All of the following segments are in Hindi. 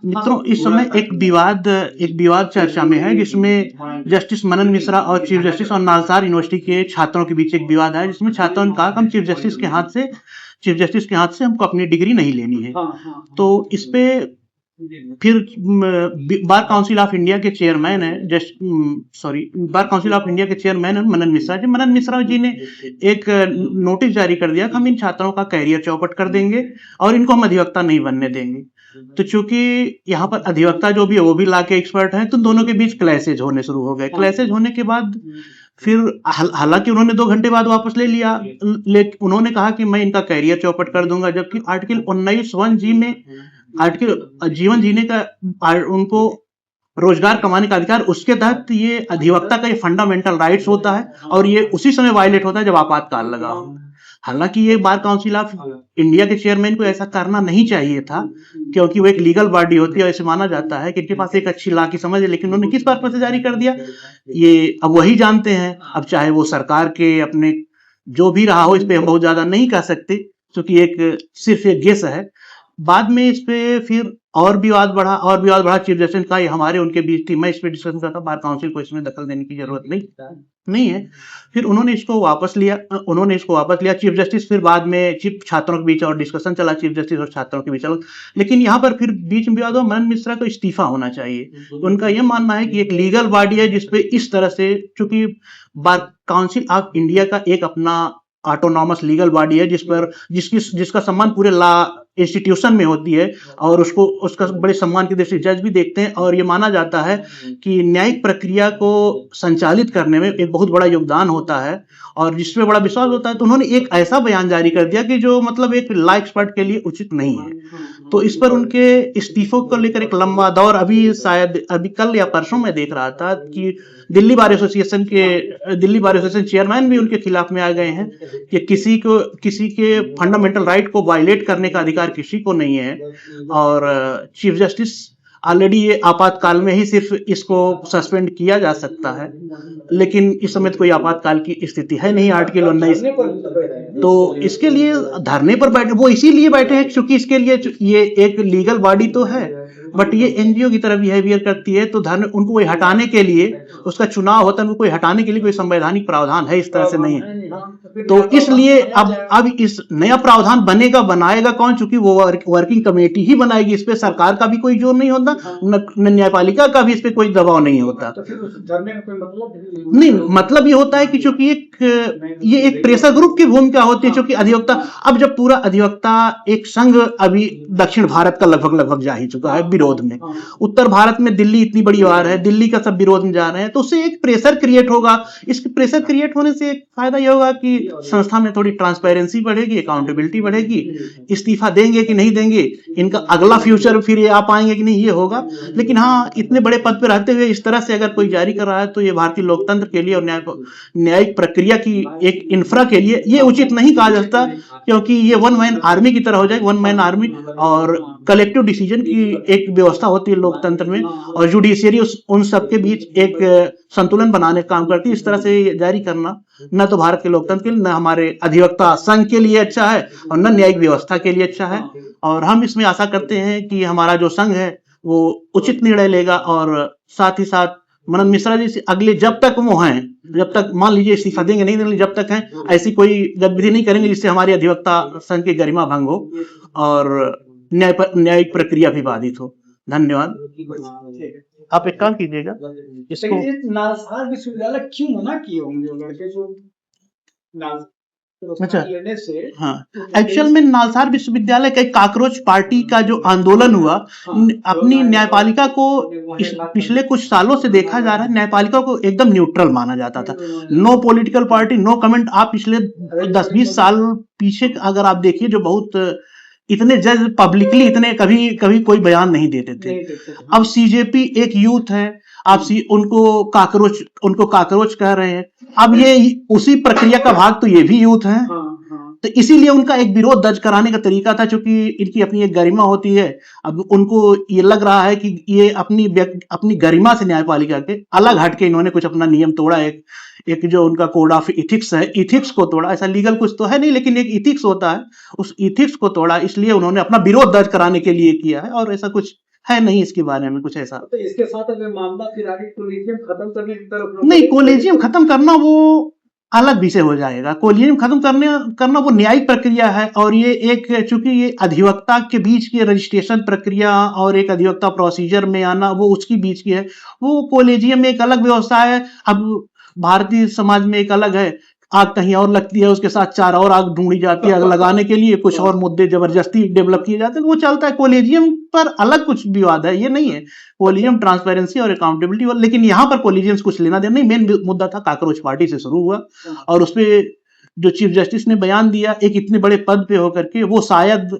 मित्रों, इस समय एक विवाद चर्चा में है, जिसमें जस्टिस मनन मिश्रा और चीफ जस्टिस और नालसार यूनिवर्सिटी के छात्रों के बीच एक विवाद है, जिसमें छात्रों ने कहा कि हम चीफ जस्टिस के हाथ से हमको अपनी डिग्री नहीं लेनी है। तो इस पे फिर बार काउंसिल ऑफ इंडिया के चेयरमैन है बार काउंसिल ऑफ इंडिया के चेयरमैन है मनन मिश्रा जी ने एक नोटिस जारी कर दिया कि हम इन छात्रों का कैरियर चौपट कर देंगे और इनको हम अधिवक्ता नहीं बनने देंगे। तो चूंकि यहाँ पर अधिवक्ता जो भी है वो भी लॉ के एक्सपर्ट हैं, तो दोनों के बीच क्लैशेज होने शुरू हो गए। क्लैशेज होने के बाद फिर हालांकि उन्होंने 2 घंटे बाद वापस ले लिया, उन्होंने कहा कि मैं इनका कैरियर चौपट कर दूंगा, जबकि आर्टिकल 19(1) में आर्टिकल जीवन जीने का उनको रोजगार कमाने का अधिकार, उसके तहत ये अधिवक्ता का ये फंडामेंटल राइट्स होता है और ये उसी समय वायलेट होता है जब आपातकाल लगा हो। हालांकि ये बार काउंसिल ऑफ इंडिया के चेयरमैन को ऐसा करना नहीं चाहिए था, क्योंकि वो एक लीगल बॉडी होती है, ऐसे माना जाता है कि इनके पास एक अच्छी लॉ की समझ है, लेकिन उन्होंने किस पर्पस से जारी कर दिया ये अब वही जानते हैं। अब चाहे वो सरकार के अपने जो भी रहा हो, इस पे हम बहुत ज्यादा नहीं कह सकते, क्योंकि सिर्फ एक गेस है। बाद में इस पे फिर और विवाद बढ़ा चीफ जस्टिस का, ये हमारे उनके बीच थी। मैं इस पे डिस्कशन करता, बार काउंसिल को इसमें दखल देने की जरूरत नहीं है। फिर उन्होंने इसको वापस लिया चीफ जस्टिस। फिर बाद में छात्रों के बीच और डिस्कशन चला, चीफ जस्टिस और छात्रों के बीच चला, लेकिन यहाँ पर फिर बीच में विवाद हुआ, मनन मिश्रा को इस्तीफा होना चाहिए। उनका यह मानना है कि एक लीगल बॉडी है जिसपे इस तरह से, चूंकि बार काउंसिल ऑफ इंडिया का एक अपना ऑटोनॉमस लीगल बॉडी है जिसका सम्मान पूरे लॉ इंस्टीट्यूशन में होती है, और उसका बड़े सम्मान की दृष्टि जज भी देखते हैं, और ये माना जाता है कि न्यायिक प्रक्रिया को संचालित करने में एक बहुत बड़ा योगदान होता है और जिसपे बड़ा विश्वास होता है। तो उन्होंने एक ऐसा बयान जारी कर दिया कि जो मतलब एक लॉ एक्सपर्ट के लिए उचित नहीं है। तो इस पर उनके इस्तीफों को लेकर एक लंबा दौर, अभी कल या परसों में देख रहा था कि दिल्ली बार एसोसिएशन चेयरमैन भी उनके खिलाफ में आ गए हैं कि किसी के फंडामेंटल राइट को वायलेट करने का अधिकार किसी को नहीं है, और चीफ जस्टिस ऑलरेडी ये आपातकाल में ही सिर्फ इसको सस्पेंड किया जा सकता है, लेकिन इस समय तो कोई आपातकाल की स्थिति है नहीं आर्टिकल 19। तो इसके लिए धरने पर बैठे, वो इसीलिए बैठे हैं क्योंकि इसके लिए ये एक लीगल बॉडी तो है, बट ये एनजीओ की तरह बिहेवियर करती है। तो धरने उनको कोई हटाने के लिए, उसका चुनाव होता है, उनको कोई हटाने के लिए कोई संवैधानिक प्रावधान है इस तरह से नहीं है। तो इसलिए अब इस नया प्रावधान बनाएगा कौन, चूंकि वो वर्किंग कमेटी ही बनाएगी। इस पे सरकार का भी कोई जोर नहीं होता, न न्यायपालिका का भी इस पे कोई दबाव नहीं होता। तो फिर उस धरने में कोई मतलब नहीं, मतलब ये होता है कि चूंकि ये एक प्रेशर ग्रुप की भूमिका होती है, चूंकि अधिवक्ता, अब जब पूरा अधिवक्ता एक संघ अभी दक्षिण भारत का लगभग जा ही चुका है विरोध में, उत्तर भारत में दिल्ली इतनी बड़ी बार है, दिल्ली का सब विरोध में जा रहे हैं, तो उससे एक प्रेशर क्रिएट होगा। इसके प्रेशर क्रिएट होने से एक फायदा यह होगा कि संस्था में थोड़ी ट्रांसपेरेंसी बढ़ेगी, अकाउंटेबिलिटी बढ़ेगी। इस्तीफा देंगे कि नहीं देंगे, इनका अगला फ्यूचर फिर ये आ पाएंगे कि नहीं, ये होगा। लेकिन हाँ, इतने बड़े पद पर रहते हुए इस तरह से अगर कोई जारी कर रहा है, तो ये भारतीय लोकतंत्र के लिए और न्यायिक प्रक्रिया की एक इंफ्रा के लिए ये उचित नहीं कहा जाता, क्योंकि ये वन मैन आर्मी की तरह हो जाएगी, वन मैन आर्मी, और कलेक्टिव डिसीजन की एक व्यवस्था होती है लोकतंत्र में, और जुडिशियरी उन सबके बीच एक संतुलन बनाने का काम करती है। इस तरह से जारी करना न तो भारत के लोकतंत्र के लिए, न हमारे अधिवक्ता संघ के लिए अच्छा है, और न न्यायिक व्यवस्था के लिए अच्छा है। और हम इसमें आशा करते हैं कि हमारा जो संघ है वो उचित निर्णय लेगा, और साथ ही साथ मनन मिश्रा जी से अगले जब तक वो हैं, जब तक मान लीजिए इस्तीफा देंगे नहीं देंगे, जब तक हैं ऐसी कोई गतिविधि नहीं करेंगे जिससे हमारी अधिवक्ता संघ की गरिमा भंग हो और न्यायिक प्रक्रिया भी बाधित हो। धन्यवाद। आप एक काम कीजिएगा, इसको नालसार विश्वविद्यालय क्यों मना किए होंगे लड़के जो अच्छा लेने से? हाँ, एक्चुअल में नालसार विश्वविद्यालय का कॉकरोच पार्टी का जो आंदोलन हुआ, अपनी न्यायपालिका को पिछले कुछ सालों से देखा जा रहा है, न्यायपालिका को एकदम न्यूट्रल माना जाता था। No political party, no comment. आप पिछले 10-20 साल पीछे अगर आप देखिए, जो बहुत इतने जज पब्लिकली इतने कभी कोई बयान नहीं देते थे। अब सीजेपी एक यूथ है, आप उनको काकरोच कह रहे हैं। अब ये उसी प्रक्रिया का भाग तो ये भी यूथ है। तो इसीलिए उनका एक विरोध दर्ज कराने का तरीका था, क्योंकि इनकी अपनी एक गरिमा होती है। अब उनको ये लग रहा है कि ये अपनी गरिमा से न्यायपालिका के अलग हटके इन्होंने कुछ अपना नियम तोड़ा, एक जो उनका कोड ऑफ इथिक्स है, इथिक्स को तोड़ा। ऐसा लीगल कुछ तो है नहीं, लेकिन एक इथिक्स होता है, उस इथिक्स को तोड़ा। इसलिए उन्होंने अपना विरोध दर्ज कराने के लिए किया है, और ऐसा कुछ है नहीं इसके बारे में कुछ ऐसा। तो इसके साथ अगर मामला फिर आगे कोलिजियम खत्म करने की तरफ नहीं, कोलिजियम खत्म करना वो अलग विषय हो जाएगा। कोलिजियम खत्म करना वो न्यायिक प्रक्रिया है, और ये एक, चूंकि ये अधिवक्ता के बीच की रजिस्ट्रेशन प्रक्रिया और एक अधिवक्ता प्रोसीजर में आना वो उसकी बीच की है। वो कोलिजियम में एक अलग व्यवस्था है। अब भारतीय समाज में एक अलग है, आग कहीं और लगती है, उसके साथ चार और आग ढूंढी जाती है आग लगाने के लिए, कुछ और मुद्दे जबरदस्ती डेवलप किए जाते हैं, तो वो चलता है। कोलिजियम पर अलग कुछ विवाद है, ये नहीं है। कोलिजियम ट्रांसपेरेंसी और अकाउंटेबिलिटी, लेकिन यहाँ पर कोलिजियम कुछ लेना देना नहीं। मेन मुद्दा था काकरोच पार्टी से शुरू हुआ, और उस पे जो चीफ जस्टिस ने बयान दिया एक इतने बड़े पद पे होकर के, वो शायद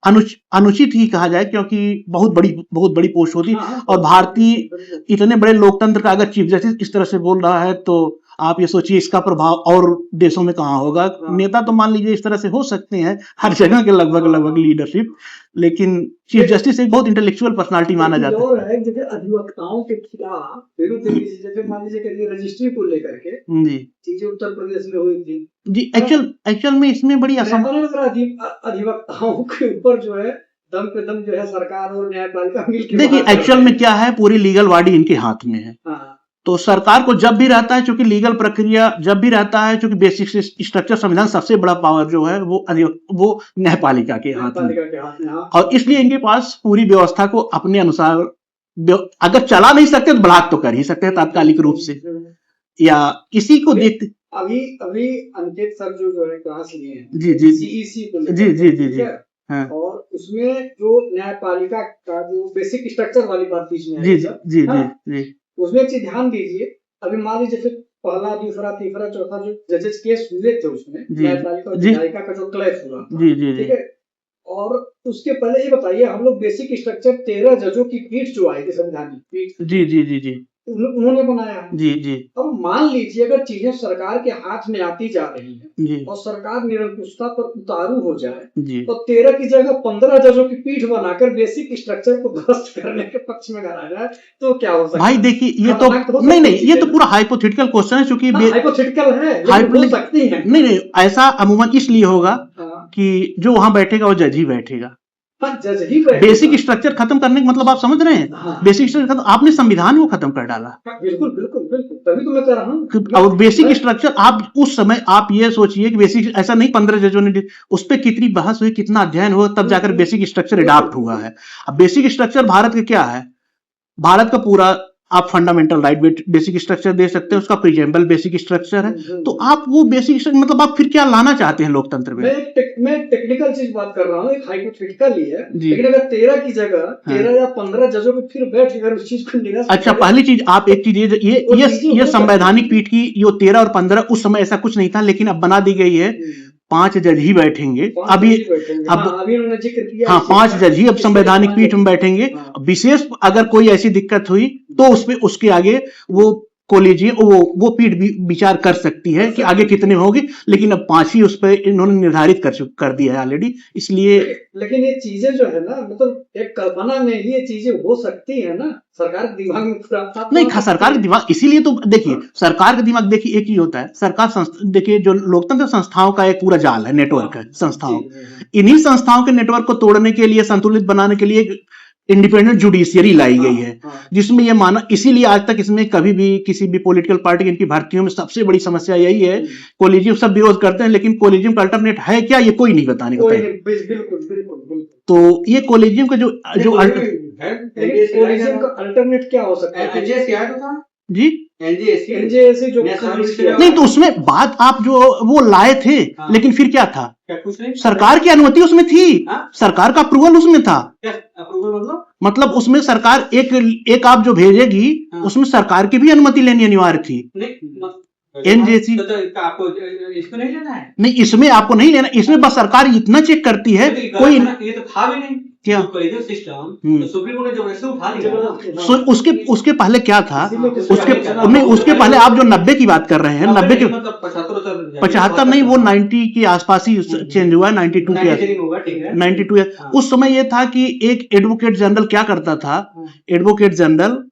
अनुचित ही कहा जाए, क्योंकि बहुत बड़ी पोस्ट होती। और भारतीय इतने बड़े लोकतंत्र का अगर चीफ जस्टिस इस तरह से बोल रहा है, तो आप ये सोचिए इसका प्रभाव और देशों में कहाँ होगा। नेता तो मान लीजिए इस तरह से हो सकते हैं हर जगह के लगभग लीडरशिप, लेकिन चीफ जस्टिस एक बहुत इंटेलेक्चुअल पर्सनालिटी माना जाता है। और है जैसे अधिवक्ताओं के खिलाफ विरुद्ध जैसे मान लीजिए कि रजिस्ट्री को लेकर के जी चीजें उत्तर प्रदेश में हुई थी जी। एक्चुअल में इसमें बड़ी अधिवक्ताओं के ऊपर जो है दम पे दम जो है सरकार और न्यायपालिका मिलकर। देखिए एक्चुअल में क्या है, पूरी लीगल बॉडी इनके हाथ में है। तो सरकार को जब भी रहता है, चूंकि लीगल प्रक्रिया जब भी रहता है, चूंकि बेसिक स्ट्रक्चर संविधान सबसे बड़ा पावर जो है वो न्यायपालिका के हाथ में, और इसलिए इनके पास पूरी व्यवस्था को अपने अनुसार अगर चला नहीं सकते तो बढ़ा तो कर ही सकते हैं तात्कालिक रूप से, या किसी को देखते। अभी अंकित सर जो है क्लास लिए हैं जी जी सीईसी को जी जी जी जी हाँ। और उसमें जो न्यायपालिका का जो बेसिक स्ट्रक्चर वाली बात बीच में जी जी जी जी उसमें एक चीज ध्यान दीजिए। अभी मान लीजिए फिर पहला दूसरा तीसरा चौथा जो जजेस केस हुए थे उसमें न्यायपालिका और न्यायिका का जो क्लैश हुआ, ठीक है। और उसके पहले ये बताइए, हम लोग बेसिक स्ट्रक्चर 13 जजों की पीठ जो आई थी, संवैधानिक पीठ, जी जी जी जी उन्होंने बनाया है। जी जी। अब मान लीजिए अगर चीजें सरकार के हाथ में आती जा रही है जी और सरकार निरंकुशता पर उतारू हो जाए, जी, तो 13 की जगह 15 जजों की पीठ बनाकर बेसिक स्ट्रक्चर को ध्वस्त करने के पक्ष में करा जाए तो क्या हो सकता है? भाई देखिए ये तो नहीं, ये तो पूरा हाइपोथेटिकल क्वेश्चन है, क्योंकि हाइपोथेटिकल है, हो सकती है। नहीं, ऐसा अमूमन इसलिए होगा कि जो वहां बैठेगा वो जज ही बैठेगा। बेसिक स्ट्रक्चर खत्म करने का मतलब आप समझ रहे हैं? बेसिक स्ट्रक्चर आपने संविधान को खत्म कर डाला। बिल्कुल बिल्कुल बिल्कुल, तभी तो मैं कह रहा हूँ। और बेसिक स्ट्रक्चर आप उस समय आप ये सोचिए कि बेसिक ऐसा नहीं 15 जजों ने उस पर कितनी बहस हुई, कितना अध्ययन हुआ, तब जाकर बेसिक स्ट्रक्चर अडॉप्ट हुआ है। अब बेसिक स्ट्रक्चर भारत का क्या है? भारत का पूरा आप फंडामेंटल राइट बेसिक स्ट्रक्चर दे सकते हैं, उसका प्रिजेम्बल बेसिक स्ट्रक्चर है। तो आप वो बेसिक स्ट्रक्चर मतलब आप फिर क्या लाना चाहते हैं लोकतंत्र में? मैं टेक्निकल चीज बात कर रहा हूँ, एक हाइपोथेटिकल ही है, लेकिन अगर 13 की जगह 13 या 15 जजों में फिर बैठ कर उस चीज को निरस्त। अच्छा, पहली चीज आप एक चीज ये संवैधानिक पीठ की ये 13 और 15 उस समय ऐसा कुछ नहीं था, लेकिन अब बना दी गई है 5 जज ही बैठेंगे। अब 5 जज ही अब संवैधानिक पीठ में बैठेंगे। विशेष अगर कोई ऐसी दिक्कत हुई तो उसके आगे वो कोलिजियम वो पीठ भी विचार कर सकती है कि आगे कितने होंगे, लेकिन अब 5 ही उस पर इन्होंने निर्धारित कर दिया है ऑलरेडी। इसलिए लेकिन ये चीजें जो है ना, मतलब एक कल्पना में ही ये चीजें हो सकती है ना, सरकार के दिमाग में पूरा नहीं था। सरकार के दिमाग इसीलिए तो देखिए, सरकार का दिमाग देखिए एक ही होता है। सरकार देखिए जो लोकतंत्र संस्थाओं का एक पूरा जाल है, नेटवर्क है संस्थाओं, इन्हीं संस्थाओं के नेटवर्क को तोड़ने के लिए, संतुलित बनाने के लिए इंडिपेंडेंट जुडिशियरी लाई गई है, जिसमें यह माना, इसीलिए आज तक इसमें कभी भी किसी भी पॉलिटिकल पार्टी की इनकी भर्तियों में सबसे बड़ी समस्या यही है, कोलिजियम सब विरोध करते हैं, लेकिन कोलिजियम का अल्टरनेट है क्या ये कोई नहीं बताने को तैयार। तो ये कोलिजियम का जो कोलिजियम का अल्टरनेट क्या हो सकता है? जी एनजेएसी जो नहीं, तो उसमें बात आप जो वो लाए थे, लेकिन फिर क्या था? सरकार की अनुमति उसमें थी, सरकार का अप्रूवल उसमें था। मतलब उसमें सरकार एक आप जो भेजेगी उसमें सरकार की भी अनुमति लेनी अनिवार्य थी। एनजेसी आपको इसको नहीं लेना है? नहीं, इसमें आपको नहीं लेना, इसमें बस सरकार इतना चेक करती है। कोई ये तो था भी नहीं क्या सिस्टम, तो सुप्रीम कोर्ट ने जबरदस्ती उठा लिया। उसके पहले क्या था? उसके पहले आप जो 90 की बात कर रहे हैं, 90 के 75 नहीं, वो 90 के आसपास ही चेंज हुआ है, 92 उस समय ये था कि एक एडवोकेट जनरल क्या करता था, एडवोकेट जनरल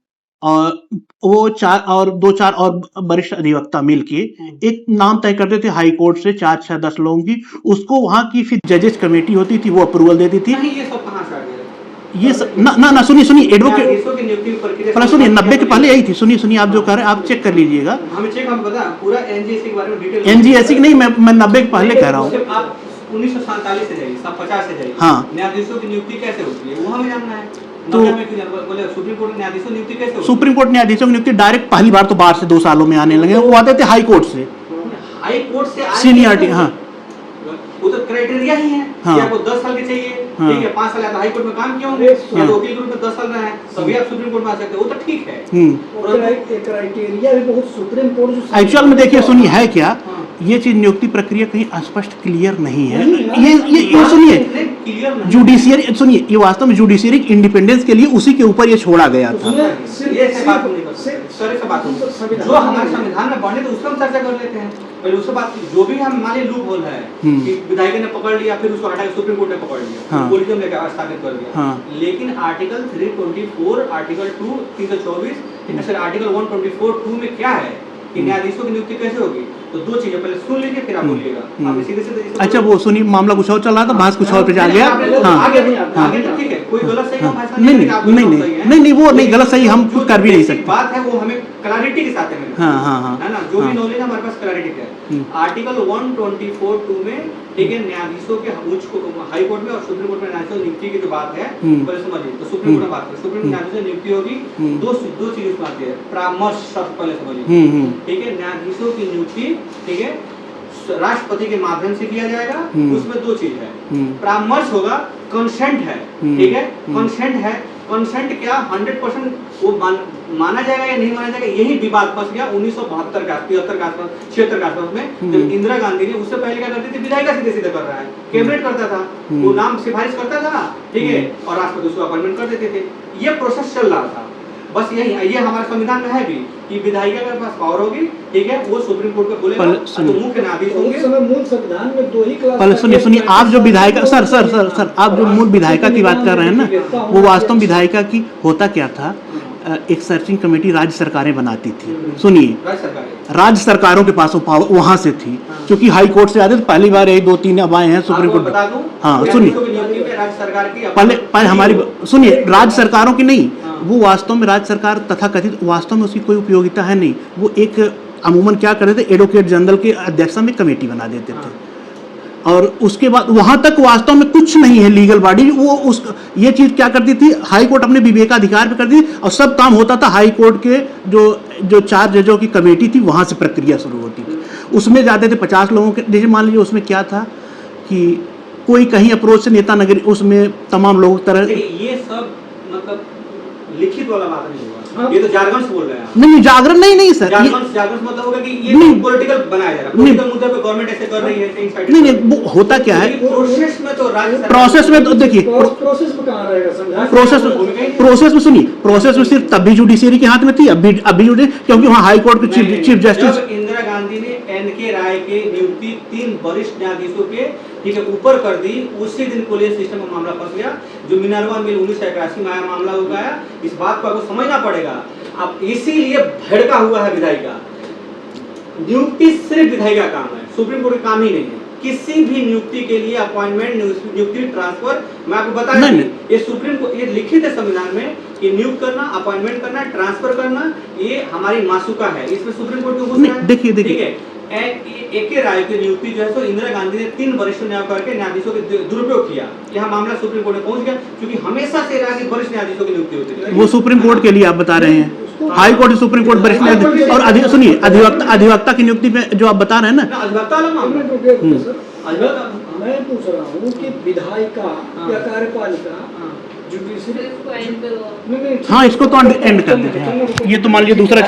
और वो 2-4 और वरिष्ठ अधिवक्ता मिलके एक नाम तय करते थे हाई कोर्ट से 4-6-10 लोगों की, उसको वहां की फिर जजेस कमेटी होती थी, वो अप्रूवल देती थी। ये सब कहां से आ गया? ये ना सुनिए एडवोकेट न्यायाधीशों की नियुक्ति प्रक्रिया पहले सुनिए 90 के पहले यही थी। सुनिए आप जो कर रहे हैं आप चेक कर लीजिएगा। हम बता पूरा एनजीएससी के बारे में डिटेल एनजीएससी नहीं, मैं 90 के पहले कह रहा हूँ। आप 1947 से जाइए, 50 से जाइए। हाँ। न्यायाधीशों की नियुक्ति कैसे होती है वो हमें जानना है। तो बोले सुप्रीम कोर्ट न्यायाधीशों की नियुक्ति कैसे होती है? सुप्रीम कोर्ट न्यायाधीशों की नियुक्ति डायरेक्ट पहली बार तो बाहर से 2 सालों में आने लगे, वो आते थे हाई कोर्ट से, हाई कोर्ट से सीनियरिटी। हाँ वो तो क्राइटेरिया ही है। हाँ। कि आपको 10 साल के चाहिए, हाँ। ठीक है, 5 साल या तो हाई कोर्ट में काम किए होंगे या तो वकील ग्रुप में 10 साल रहे हैं, तभी आप सुप्रीम कोर्ट में आ सकते हो, वो तो ठीक है। क्राइटेरिया भी बहुत सुप्रीम कोर्ट जो एक्चुअल में देखिए सुनिए है क्या, हाँ। ये चीज नियुक्ति प्रक्रिया कहीं स्पष्ट क्लियर नहीं है। नहीं, ये सुनिए क्लियर नहीं। जुडिशियरी, सुनिए ये वास्तव में जुडिशियरी इंडिपेंडेंस के लिए उसी के ऊपर ये छोड़ा गया था। ये ऐसे बात नहीं कर सकते। सर ऐसे बात नहीं। जो हमारे संविधान में बने तो उसका हम चर्चा कर लेते हैं। पहले उसके बाद जो भी हम मान लूप होल है कि विधायक ने पकड़ लिया, फिर उसको हटा के सुप्रीम कोर्ट ने पकड़ लिया, हाँ। कोलिजम लेकर स्थापित कर दिया। हाँ। लेकिन आर्टिकल 324, आर्टिकल 2 324, सर आर्टिकल 124(2) में क्या है कि न्यायाधीशों की नियुक्ति कैसे होगी? तो दो चीजें पहले सुन लीजिए फिर आप बोलिएगा। आप सीधे सीधे अच्छा वो सुनिए मामला कुछ और चल रहा था, बहस कुछ और पे जा गया। हाँ आगे तो ठीक है, कोई गलत सही हम ऐसा नहीं नहीं कि आप लोग सही हैं। नहीं वो नहीं गलत सही हम खुद कर भी नहीं सकते। बात है वो हमें क्लैरिटी के साथ है मेरे हाँ हाँ हाँ है ना, जो भी नॉलेज है हमारे पास क्लैरिटी है। आर्टिकल 124(2) में ठीक है न्यायाधीशों के हाई कोर्ट में और सुप्रीम कोर्ट में न्यायाधीशों की नियुक्ति की जो बात है पहले समझिए। तो सुप्रीम कोर्ट में बात करें, सुप्रीम न्यायाधीशों की नियुक्ति होगी, दो चीज उसमें आती है। परामर्श शब्द पहले समझिए, ठीक है। न्यायाधीशों की नियुक्ति ठीक है राष्ट्रपति के माध्यम से किया जाएगा। उसमें दो चीज है, परामर्श होगा, कंसेंट है, ठीक है, कंसेंट है। कंसेंट क्या 100% वो माना जाएगा या नहीं माना जाएगा, यही विवाद फंस गया 1972 का 73 का आसपास 76 के आसपास में, जब इंदिरा गांधी ने उससे पहले क्या करती थी, विधायिका सीधे सीधे कर रहा है, कैबिनेट करता था, वो नाम सिफारिश करता था, ठीक है, और राष्ट्रपति उसको अपॉइंटमेंट कर देते थे। ये प्रोसेस चल रहा था। बस यही ये हमारे संविधान में है भी कि विधायिका के पास पावर होगी, ठीक है, वो सुप्रीम कोर्ट में बोलेगा, तो मुख्य न्यायाधीश होंगे। उस समय मूल संविधान में 2 ही क्लास। पहले सुनिए आप जो विधायिका सर आप जो मूल विधायिका की बात कर रहे हैं ना, वो वास्तव में विधायिका की होता क्या था, एक सर्चिंग कमेटी राज्य सरकारें बनाती थी। सुनिए राज्य सरकारों के पास वो पावर वहां से थी, क्योंकि हाई कोर्ट से आते थे, पहली बार यही 2-3 अब आए हैं सुप्रीम कोर्ट। हाँ सुनिए पहले हमारी सुनिए, राज्य सरकारों की नहीं, वो वास्तव में राज्य सरकार तथा कथित वास्तव में उसकी कोई उपयोगिता है नहीं। वो एक अमूमन क्या करते थे, एडवोकेट जनरल के अध्यक्षता में कमेटी बना देते थे, और उसके बाद वहां तक वास्तव में कुछ नहीं है लीगल बॉडी। वो उस ये चीज क्या करती थी, हाई कोर्ट अपने विवेकाधिकार पे करती थी, और सब काम होता था हाई कोर्ट के जो 4 जजों की कमेटी थी, वहां से प्रक्रिया शुरू होती थी। उसमें जाते थे 50 लोगों के, जैसे मान लीजिए उसमें क्या था कि कोई कहीं अप्रोच से नेता नगरी, उसमें तमाम लोग तरह ये सब मतलब लिखित वाला बात नहीं हुआ, ये तो जार्गन से बोल रहे हैं। नहीं जागरण नहीं सर, जार्गन मतलब होगा कि ये पॉलिटिकल बनाया जा रहा है, पॉलिटिकल मुद्दे पे गवर्नमेंट ऐसे कर रही है। नहीं वो होता क्या है, प्रोसेस में तो प्रोसेस में तो देखिए प्रोसेस में कहाँ रहेगा संविधान? प्रोसेस में सुनिए, प्रोसेस में सिर्फ तब भी जुडिशियरी के हाथ में थी, अभी क्योंकि वहाँ हाई कोर्ट के चीफ जस्टिस। इंदिरा गांधी ने एन.के. राय की नियुक्ति 3 वरिष्ठ न्यायाधीशों के ठीक है ऊपर कर दी, उसी दिन कोलियन सिस्टम में मामला फंस गया, जो मिनर्वा मिल 1981 में मामला हो गया। इस बात को आपको समझना पड़ेगा। अब इसीलिए भड़का हुआ है विधायिका। नियुक्ति सिर्फ विधायिका काम है, सुप्रीम कोर्ट का काम ही नहीं है। किसी भी नियुक्ति के लिए अपॉइंटमेंट, नियुक्ति, ट्रांसफर, मैं आपको बता रहा हूं, ये सुप्रीम कोर्ट ये लिखित है संविधान में कि नियुक्त करना, अपॉइंटमेंट करना, ट्रांसफर करना, ये हमारी मासुका है। इसमें सुप्रीम कोर्ट को देखिए एके राय की नियुक्ति जो है, तो इंदिरा गांधी ने 3 वरिष्ठ न्यायाधीशों के दुरुपयोग किया। यह मामला सुप्रीम कोर्ट में पहुंच गया, क्योंकि हमेशा से रहा कि वरिष्ठ न्यायाधीशों की नियुक्ति होती है। वो सुप्रीम कोर्ट के लिए आप बता रहे हैं, हाई कोर्ट, सुप्रीम कोर्ट, वरिष्ठ न्यायाधीश और सुनिए अधिवक्ता की नियुक्ति में जो आप बता रहे हैं ना, अधिवक्ता मैं पूछ रहा हूँ कि विधायिका या कार्यपालिका जुडिशरी। हाँ इसको तो एंड कर देते हैं। ये तो मान लीजिए दूसरा